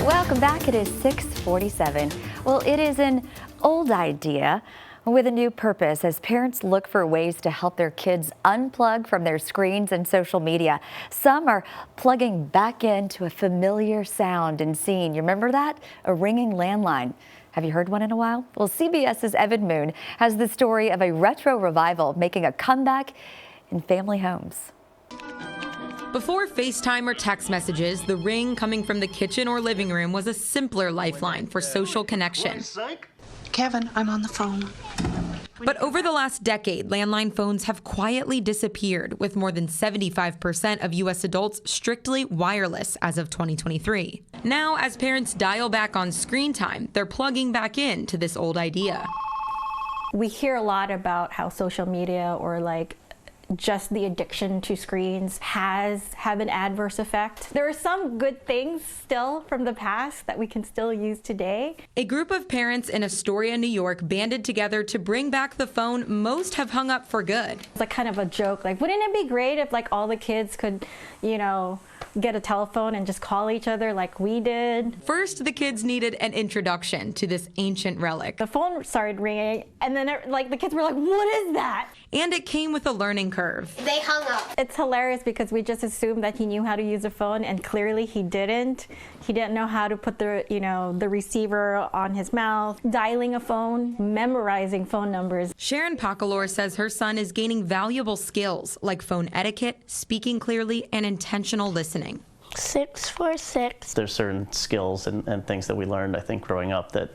Welcome back. It is 6:47. Well, it is an old idea with a new purpose as parents look for ways to help their kids unplug from their screens and social media. Some are plugging back into a familiar sound and scene. You remember that? A ringing landline. Have you heard one in a while? Well, CBS's Evan Moon has the story of a retro revival making a comeback in family homes. Before FaceTime or text messages, the ring coming from the kitchen or living room was a simpler lifeline for social connection. Kevin, I'm on the phone. But over the last decade, landline phones have quietly disappeared, with more than 75% of U.S. adults strictly wireless as of 2023. Now, as parents dial back on screen time, they're plugging back into this old idea. We hear a lot about how social media or just the addiction to screens have an adverse effect. There are some good things still from the past that we can still use today. A group of parents in Astoria, New York banded together to bring back the phone most have hung up for good. It's kind of a joke, wouldn't it be great if all the kids could, get a telephone and just call each other like we did? First, the kids needed an introduction to this ancient relic. The phone started ringing, and then the kids were like, "What is that?" And it came with a learning curve. They hung up. It's hilarious because we just assumed that he knew how to use a phone, and clearly he didn't. He didn't know how to put the receiver on his mouth, dialing a phone, memorizing phone numbers. Sharon Pacalor says her son is gaining valuable skills like phone etiquette, speaking clearly, and intentional listening. 646. There's certain skills and things that we learned, I think, growing up that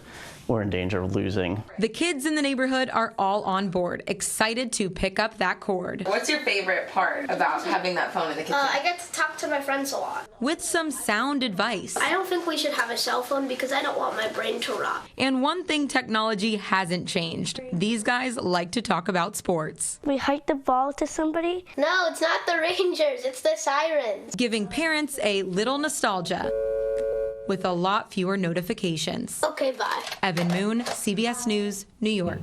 we're in danger of losing. The kids in the neighborhood are all on board, excited to pick up that cord. What's your favorite part about having that phone in the kitchen? I get to talk to my friends a lot. With some sound advice. I don't think we should have a cell phone because I don't want my brain to rot. And one thing technology hasn't changed. These guys like to talk about sports. We hike the ball to somebody? No, it's not the Rangers, it's the Sirens. Giving parents a little nostalgia with a lot fewer notifications. Okay, bye. Evan Moon, CBS News, New York.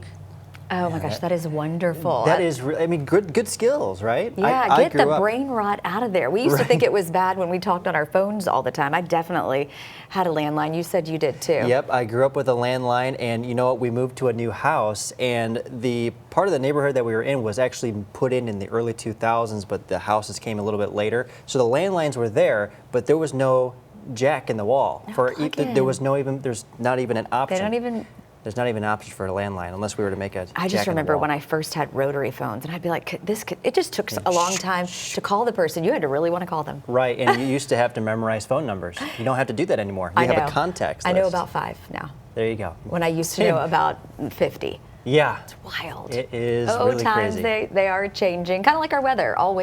Oh my gosh, that is wonderful. That is, good skills, right? Yeah, I get the grew up- brain rot out of there. We used to think it was bad when we talked on our phones all the time. I definitely had a landline. You said you did too. Yep, I grew up with a landline, and you know what? We moved to a new house, and the part of the neighborhood that we were in was actually put in the early 2000s, but the houses came a little bit later. So the landlines were there, but there was no jack in the wall. There's not even an option. There's not even an option for a landline unless we were to make a I just remember when I first had rotary phones, and I'd be like, it just took a long time to call the person. You had to really want to call them. Right, and you used to have to memorize phone numbers. You don't have to do that anymore. You have a context list. I know about 5 now. There you go. When I used to know about 50. Yeah. It's wild. It is really times crazy. They are changing, kind of like our weather, always.